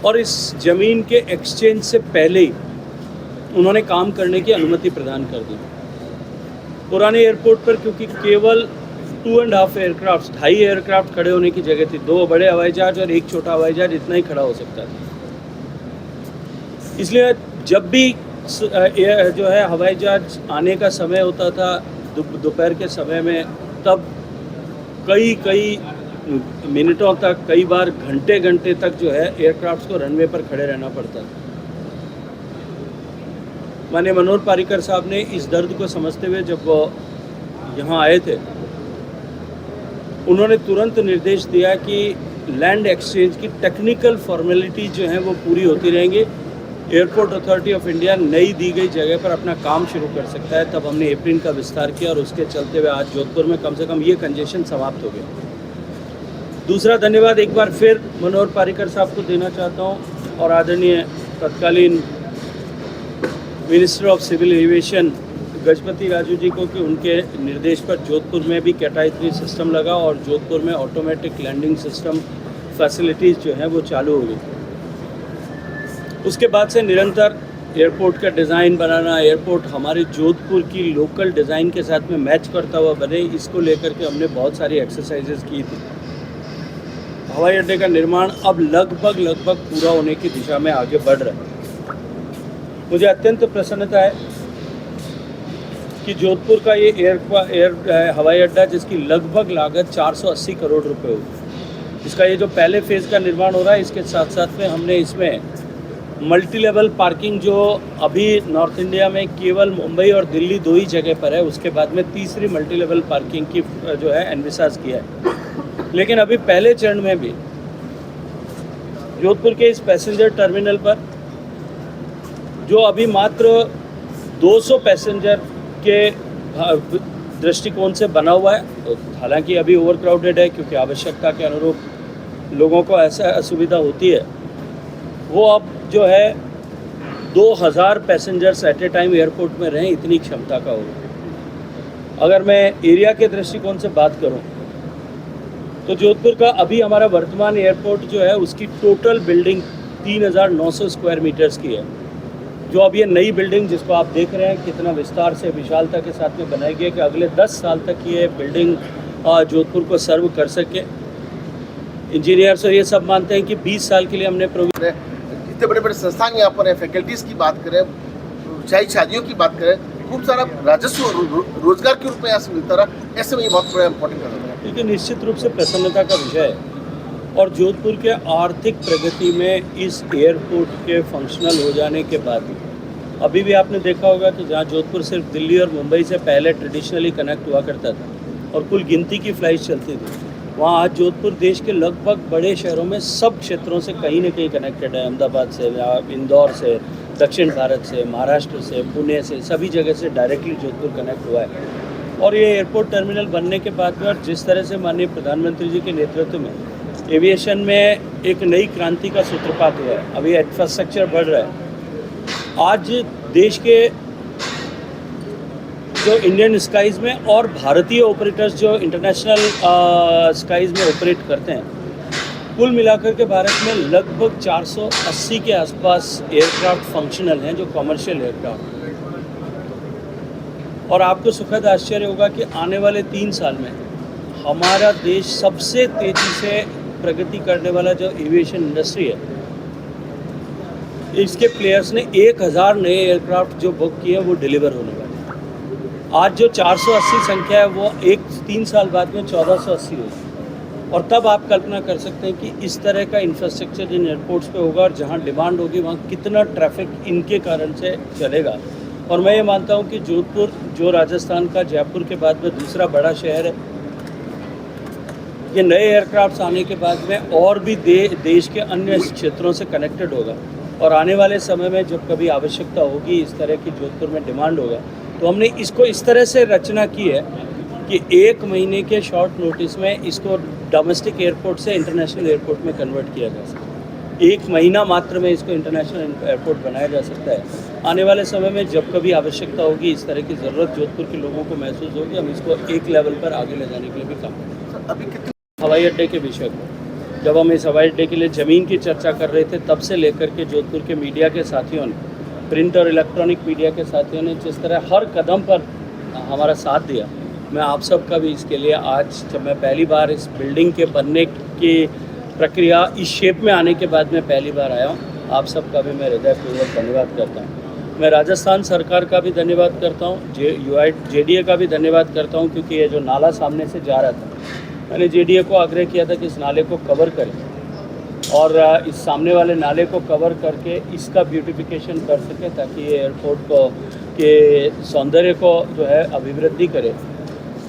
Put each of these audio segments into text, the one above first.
और इस ज़मीन के एक्सचेंज से पहले ही उन्होंने काम करने की अनुमति प्रदान कर दी। पुराने एयरपोर्ट पर क्योंकि केवल 2.5 एयरक्राफ्ट, 2.5 एयरक्राफ्ट खड़े होने की जगह थी, 2 बड़े हवाई जहाज और 1 छोटा हवाई जहाज, इतना ही खड़ा हो सकता था। इसलिए जब भी जो है हवाई जहाज आने का समय होता था दोपहर के समय में, तब कई मिनटों तक, कई बार घंटे तक जो है एयरक्राफ्ट्स को रनवे पर खड़े रहना पड़ता था। माननीय मनोहर पर्रिकर साहब ने इस दर्द को समझते हुए जब वो यहाँ आए थे, उन्होंने तुरंत निर्देश दिया कि लैंड एक्सचेंज की टेक्निकल फॉर्मेलिटी जो हैं वो पूरी होती रहेंगी। एयरपोर्ट अथॉरिटी ऑफ इंडिया नई दी गई जगह पर अपना काम शुरू कर सकता है। तब हमने एप्रिन का विस्तार किया और उसके चलते हुए आज जोधपुर में कम से कम ये कंजेशन समाप्त हो गया। दूसरा धन्यवाद एक बार फिर मनोहर पर्रिकर साहब को देना चाहता हूँ और आदरणीय तत्कालीन minister of civil aviation Gajapati Raju ji को कि उनके निर्देश पर जोधपुर में भी कैटाई 3 सिस्टम लगा और जोधपुर में ऑटोमेटिक लैंडिंग सिस्टम फैसिलिटीज़ जो हैं वो चालू हो गई। उसके बाद से निरंतर एयरपोर्ट का डिज़ाइन बनाना, एयरपोर्ट हमारे जोधपुर की लोकल डिज़ाइन के साथ में मैच करता हुआ बने, इसको लेकर के हमने बहुत सारी एक्सरसाइजेज की थी। हवाई अड्डे का निर्माण अब लगभग पूरा होने की दिशा में आगे बढ़ रहा है। मुझे अत्यंत प्रसन्नता है कि जोधपुर का ये हवाई अड्डा जिसकी लगभग लागत 480 करोड़ रुपए होगी, इसका ये जो पहले फेज़ का निर्माण हो रहा है, इसके साथ साथ में हमने इसमें मल्टी लेवल पार्किंग जो अभी नॉर्थ इंडिया में केवल मुंबई और दिल्ली 2 ही जगह पर है, उसके बाद में तीसरी मल्टी लेवल पार्किंग की जो है एनविसाज किया है। लेकिन अभी पहले चरण में भी जोधपुर के इस पैसेंजर टर्मिनल पर जो अभी मात्र 200 पैसेंजर के दृष्टिकोण से बना हुआ है, हालांकि अभी ओवर क्राउडेड है क्योंकि आवश्यकता के अनुरूप लोगों को ऐसा असुविधा होती है, वो अब जो है 2000 passengers at a time airport में रहें, इतनी क्षमता का होगा। अगर मैं एरिया के दृष्टिकोण से बात करूं तो जोधपुर का अभी हमारा वर्तमान एयरपोर्ट जो है उसकी टोटल बिल्डिंग 3900 स्क्वायर मीटर्स की है। जो अब ये नई बिल्डिंग जिसको आप देख रहे हैं कितना विस्तार से विशालता के साथ में बनाई गई है कि अगले 10 साल तक ये बिल्डिंग जोधपुर को सर्व कर सके। इंजीनियर्स और ये सब मानते हैं कि 20 साल के लिए हमने इतने बड़े संस्थान यहाँ पर है, फैकल्टीज़ की बात करें, शादियों की बात करें, खूब सारा राजस्व रोजगार के रूप में यहाँ से मिलता रहा। ऐसे में ये बहुत बड़ा इंपॉर्टेंट कदम है, क्योंकि निश्चित रूप से प्रसन्नता का विषय है। और जोधपुर के आर्थिक प्रगति में इस एयरपोर्ट के फंक्शनल हो जाने के बाद अभी भी आपने देखा होगा कि जहाँ जोधपुर सिर्फ दिल्ली और मुंबई से पहले ट्रेडिशनली कनेक्ट हुआ करता था और कुल गिनती की फ़्लाइट चलती थी, वहाँ आज जोधपुर देश के लगभग बड़े शहरों में सब क्षेत्रों से कहीं न कहीं कनेक्टेड है। अहमदाबाद से, इंदौर से, दक्षिण भारत से, महाराष्ट्र से, पुणे से, सभी जगह से डायरेक्टली जोधपुर कनेक्ट हुआ है। और ये एयरपोर्ट टर्मिनल बनने के बाद में और जिस तरह से माननीय प्रधानमंत्री जी के नेतृत्व में एविएशन में एक नई क्रांति का सूत्रपात हुआ है, अभी इंफ्रास्ट्रक्चर बढ़ रहा है। आज देश के जो इंडियन स्काइज़ में और भारतीय ऑपरेटर्स जो इंटरनेशनल स्काइज़ में ऑपरेट करते हैं, कुल मिलाकर के भारत में लगभग 480 के आसपास एयरक्राफ्ट फंक्शनल हैं जो कमर्शियल एयरक्राफ्ट। और आपको सुखद आश्चर्य होगा कि आने वाले 3 साल में हमारा देश सबसे तेज़ी से प्रगति करने वाला जो एविएशन इंडस्ट्री है, इसके प्लेयर्स ने 1000 नए एयरक्राफ्ट जो बुक किए हैं वो डिलीवर होने वाले हैं। आज जो 480 संख्या है वो 3 साल बाद में 1480 होगी। और तब आप कल्पना कर सकते हैं कि इस तरह का इंफ्रास्ट्रक्चर जिन एयरपोर्ट्स पे होगा और जहां डिमांड होगी वहां कितना ट्रैफिक इनके कारण से चलेगा। और मैं ये मानता हूं कि जोधपुर जो राजस्थान का जयपुर के बाद में दूसरा बड़ा शहर है, ये नए एयरक्राफ्ट्स आने के बाद में और भी देश के अन्य क्षेत्रों से कनेक्टेड होगा। और आने वाले समय में जब कभी आवश्यकता होगी, इस तरह की जोधपुर में डिमांड होगा, तो हमने इसको इस तरह से रचना की है कि 1 महीने के शॉर्ट नोटिस में इसको डोमेस्टिक एयरपोर्ट से इंटरनेशनल एयरपोर्ट में कन्वर्ट किया जा सकता है। 1 महीना मात्र में इसको इंटरनेशनल एयरपोर्ट बनाया जा सकता है। आने वाले समय में जब कभी आवश्यकता होगी, इस तरह की ज़रूरत जोधपुर के लोगों को महसूस होगी, हम इसको एक लेवल पर आगे ले जाने के लिए भी काम करेंगे। अभी कितने हवाई अड्डे के विषय को जब हम इस हवाई अड्डे के लिए ज़मीन की चर्चा कर रहे थे तब से लेकर के जोधपुर के मीडिया के साथियों ने, प्रिंट और इलेक्ट्रॉनिक मीडिया के साथियों ने जिस तरह हर कदम पर हमारा साथ दिया, मैं आप सबका भी इसके लिए आज जब मैं पहली बार इस बिल्डिंग के बनने की प्रक्रिया इस शेप में आने के बाद मैं पहली बार आया हूँ, आप सबका भी मैं हृदयपूर्वक धन्यवाद करता हूँ। मैं राजस्थान सरकार का भी धन्यवाद करता हूँ, JDA का भी धन्यवाद करता हूँ, क्योंकि ये जो नाला सामने से जा रहा था, मैंने JDA को आग्रह किया था कि इस नाले को कवर करें और इस सामने वाले नाले को कवर करके इसका ब्यूटिफिकेशन कर सके, ताकि ये एयरपोर्ट को के सौंदर्य को जो है अभिवृद्धि करे।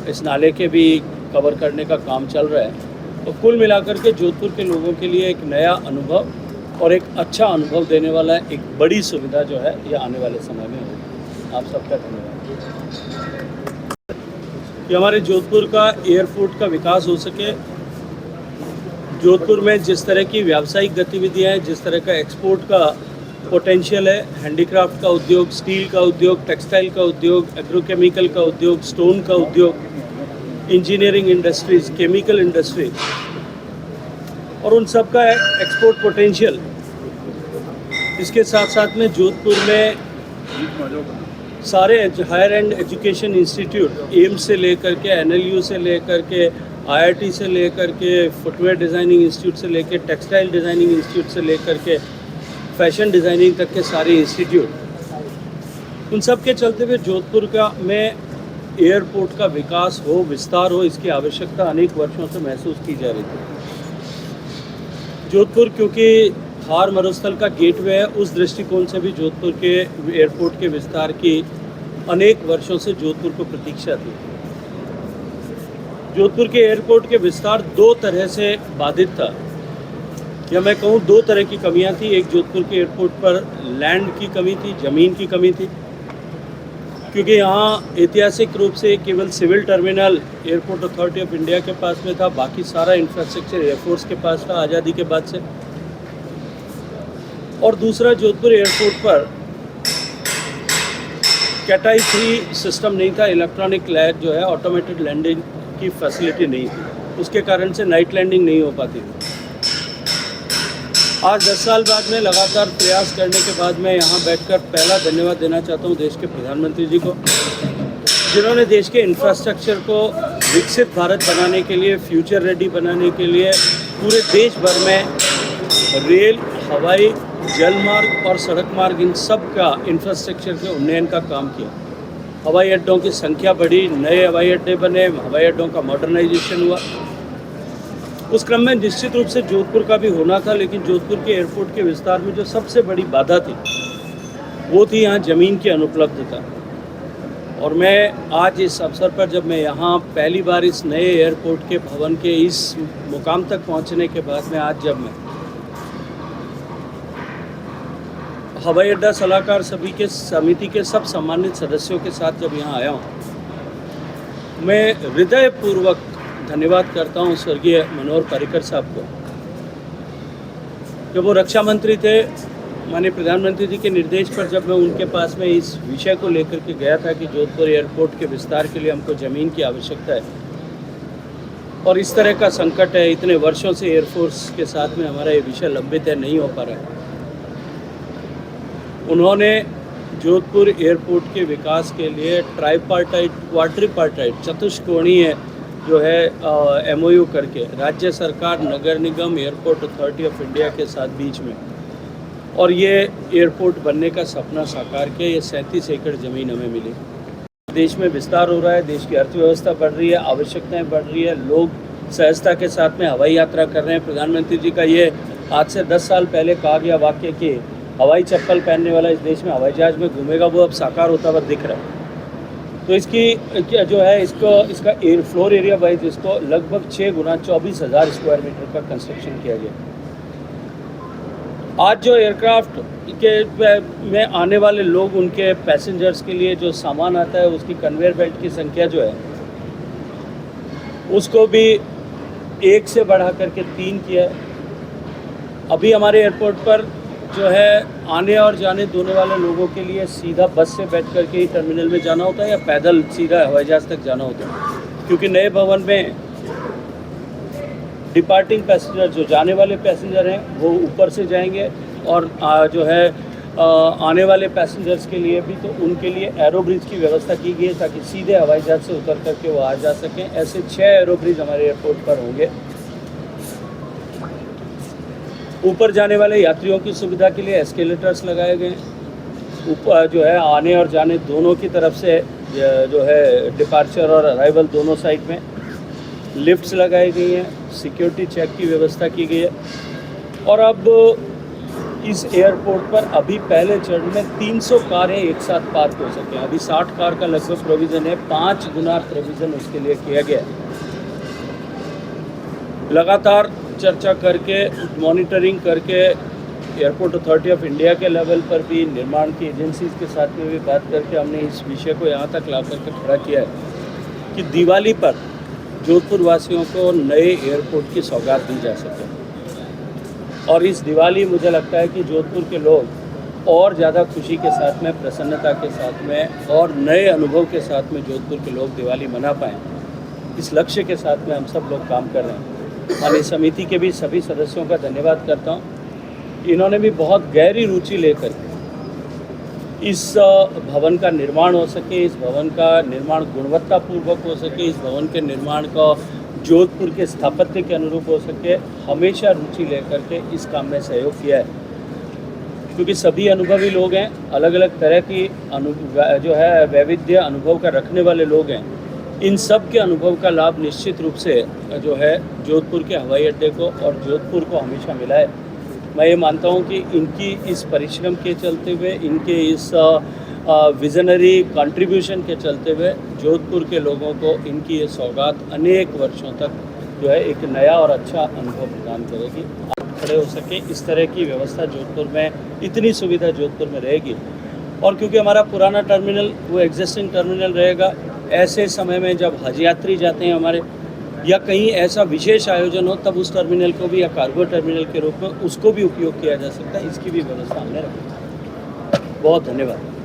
इस नाले के भी कवर करने का काम चल रहा है। तो कुल मिलाकर के जोधपुर के लोगों के लिए एक नया अनुभव और एक अच्छा अनुभव देने वाला एक बड़ी सुविधा जो है ये आने वाले समय में होगी। आप सबका धन्यवाद। कि हमारे जोधपुर का एयरपोर्ट का विकास हो सके, जोधपुर में जिस तरह की व्यावसायिक गतिविधियाँ हैं, जिस तरह का एक्सपोर्ट का पोटेंशियल है, हैंडीक्राफ्ट का उद्योग, स्टील का उद्योग, टेक्सटाइल का उद्योग, एग्रोकेमिकल का उद्योग, स्टोन का उद्योग, इंजीनियरिंग इंडस्ट्रीज, केमिकल इंडस्ट्री और उन सब का एक्सपोर्ट पोटेंशियल, इसके साथ साथ में जोधपुर में सारे higher and education institute, AIIMS से लेकर के NLU से लेकर के IIT से लेकर के फुटवेयर डिज़ाइनिंग इंस्टीट्यूट से लेकर टेक्सटाइल डिज़ाइनिंग इंस्टीट्यूट से लेकर के फैशन डिज़ाइनिंग तक के सारे इंस्टीट्यूट, उन सब के चलते हुए जोधपुर का में एयरपोर्ट का विकास हो, विस्तार हो, इसकी आवश्यकता अनेक वर्षों से महसूस की जा रही थी। जोधपुर क्योंकि थार मरुस्थल का गेटवे है, उस दृष्टिकोण से भी जोधपुर के एयरपोर्ट के विस्तार की अनेक वर्षों से जोधपुर को प्रतीक्षा थी। जोधपुर के एयरपोर्ट के विस्तार दो तरह से बाधित था, या मैं कहूँ दो तरह की कमियां थी। एक, जोधपुर के एयरपोर्ट पर लैंड की कमी थी, ज़मीन की कमी थी, क्योंकि यहाँ ऐतिहासिक रूप से केवल civil terminal airport authority of India के पास में था, बाकी सारा इंफ्रास्ट्रक्चर एयरफोर्स के पास था आज़ादी के बाद से। और दूसरा, जोधपुर एयरपोर्ट पर कैटाई 3 सिस्टम नहीं था, इलेक्ट्रॉनिक लैंड जो है ऑटोमेटेड लैंडिंग की फैसिलिटी नहीं थी, उसके कारण से नाइट लैंडिंग नहीं हो पाती थी। आज 10 साल बाद में लगातार प्रयास करने के बाद मैं यहाँ बैठकर पहला धन्यवाद देना चाहता हूँ देश के प्रधानमंत्री जी को, जिन्होंने देश के इंफ्रास्ट्रक्चर को विकसित भारत बनाने के लिए, फ्यूचर रेडी बनाने के लिए पूरे देश भर में रेल, हवाई, जल मार्ग और सड़क मार्ग, इन सब का इंफ्रास्ट्रक्चर के उन्नयन का काम किया। हवाई अड्डों की संख्या बढ़ी, नए हवाई अड्डे बने, हवाई अड्डों का मॉडर्नाइजेशन हुआ। उस क्रम में निश्चित रूप से जोधपुर का भी होना था, लेकिन जोधपुर के एयरपोर्ट के विस्तार में जो सबसे बड़ी बाधा थी वो थी यहाँ ज़मीन की अनुपलब्धता। और मैं आज इस अवसर पर जब मैं यहाँ पहली बार इस नए एयरपोर्ट के भवन के इस मुकाम तक पहुँचने के बाद में आज जब मैं हवाई अड्डा सलाहकार समिति के सब सम्मानित सदस्यों के साथ जब यहाँ आया हूँ, मैं हृदयपूर्वक धन्यवाद करता हूँ स्वर्गीय मनोहर पर्रिकर साहब को। जब वो रक्षा मंत्री थे, माननीय प्रधानमंत्री जी के निर्देश पर जब मैं उनके पास में इस विषय को लेकर के गया था कि जोधपुर एयरपोर्ट के विस्तार के लिए हमको ज़मीन की आवश्यकता है और इस तरह का संकट है, इतने वर्षों से एयरफोर्स के साथ में हमारा ये विषय लंबित है, नहीं हो पा रहा है, उन्होंने जोधपुर एयरपोर्ट के विकास के लिए ट्राईपार्टाइट, क्वाड्रीपार्टाइट, चतुष्कोणीय जो है MOU करके राज्य सरकार, नगर निगम, एयरपोर्ट अथॉरिटी ऑफ इंडिया के साथ बीच में, और ये एयरपोर्ट बनने का सपना साकार किया। ये 37 एकड़ ज़मीन हमें मिली। देश में विस्तार हो रहा है, देश की अर्थव्यवस्था बढ़ रही है, आवश्यकताएं बढ़ रही है, लोग सहजता के साथ में हवाई यात्रा कर रहे हैं। प्रधानमंत्री जी का ये आज से 10 साल पहले कहा गया वाक्य कि हवाई चप्पल पहनने वाला इस देश में हवाई जहाज़ में घूमेगा, वो अब साकार होता हुआ दिख रहा है। तो इसकी जो है इसका एयर फ्लोर एरिया वाइज इसको लगभग 6 गुना 24,000 स्क्वायर मीटर का कंस्ट्रक्शन किया गया। आज जो एयरक्राफ्ट के में आने वाले लोग, उनके पैसेंजर्स के लिए जो सामान आता है, उसकी कन्वेयर बेल्ट की संख्या जो है उसको भी 1 से बढ़ा करके 3 किया है। अभी हमारे एयरपोर्ट पर जो है आने और जाने दोनों वाले लोगों के लिए सीधा बस से बैठ करके ही टर्मिनल में जाना होता है या पैदल सीधा हवाई जहाज़ तक जाना होता है, क्योंकि नए भवन में डिपार्टिंग पैसेंजर, जो जाने वाले पैसेंजर हैं वो ऊपर से जाएंगे, और जो है आने वाले पैसेंजर्स के लिए भी तो उनके लिए एरो ब्रिज की व्यवस्था की गई है ताकि सीधे हवाई जहाज से उतर करके वो आ जा सकें। ऐसे 6 एरो ब्रिज हमारे एयरपोर्ट पर होंगे। ऊपर जाने वाले यात्रियों की सुविधा के लिए एस्केलेटर्स लगाए गए हैं। ऊपर जो है आने और जाने दोनों की तरफ से जो है डिपार्चर और अराइवल दोनों साइड में लिफ्ट्स लगाई गई हैं। सिक्योरिटी चेक की व्यवस्था की गई है। और अब इस एयरपोर्ट पर अभी पहले चरण में 300 कारें एक साथ पार्क हो सकें। अभी 60 कार का लगभग प्रोविज़न है, 5 गुना प्रोविज़न उसके लिए किया गया है। लगातार चर्चा करके, मॉनिटरिंग करके, एयरपोर्ट अथॉरिटी ऑफ इंडिया के लेवल पर भी, निर्माण की एजेंसीज़ के साथ में भी बात करके हमने इस विषय को यहाँ तक ला करके खड़ा किया है कि दिवाली पर जोधपुर वासियों को नए एयरपोर्ट की सौगात दी जा सके। और इस दिवाली मुझे लगता है कि जोधपुर के लोग और ज़्यादा खुशी के साथ में, प्रसन्नता के साथ में और नए अनुभव के साथ में जोधपुर के लोग दिवाली मना पाएँ, इस लक्ष्य के साथ में हम सब लोग काम कर रहे हैं। और इस समिति के भी सभी सदस्यों का धन्यवाद करता हूँ। इन्होंने भी बहुत गहरी रुचि लेकर इस भवन का निर्माण हो सके, इस भवन का निर्माण गुणवत्तापूर्वक हो सके, इस भवन के निर्माण का जोधपुर के स्थापत्य के अनुरूप हो सके, हमेशा रुचि लेकर के इस काम में सहयोग किया है। क्योंकि सभी अनुभवी लोग हैं, अलग अलग तरह की जो है वैविध्य अनुभव का रखने वाले लोग हैं। इन सब के अनुभव का लाभ निश्चित रूप से जो है जोधपुर के हवाई अड्डे को और जोधपुर को हमेशा मिला है। मैं ये मानता हूँ कि इनकी इस परिश्रम के चलते हुए, इनके इस विजनरी कंट्रीब्यूशन के चलते हुए जोधपुर के लोगों को इनकी ये सौगात अनेक वर्षों तक जो है एक नया और अच्छा अनुभव प्रदान करेगी। खड़े हो सके इस तरह की व्यवस्था जोधपुर में, इतनी सुविधा जोधपुर में रहेगी। और क्योंकि हमारा पुराना टर्मिनल वो एग्जिस्टिंग टर्मिनल रहेगा, ऐसे समय में जब हज यात्री जाते हैं हमारे, या कहीं ऐसा विशेष आयोजन हो, तब उस टर्मिनल को भी या कार्गो टर्मिनल के रूप में उसको भी उपयोग किया जा सकता है। इसकी भी व्यवस्था हमने रखी है। बहुत धन्यवाद।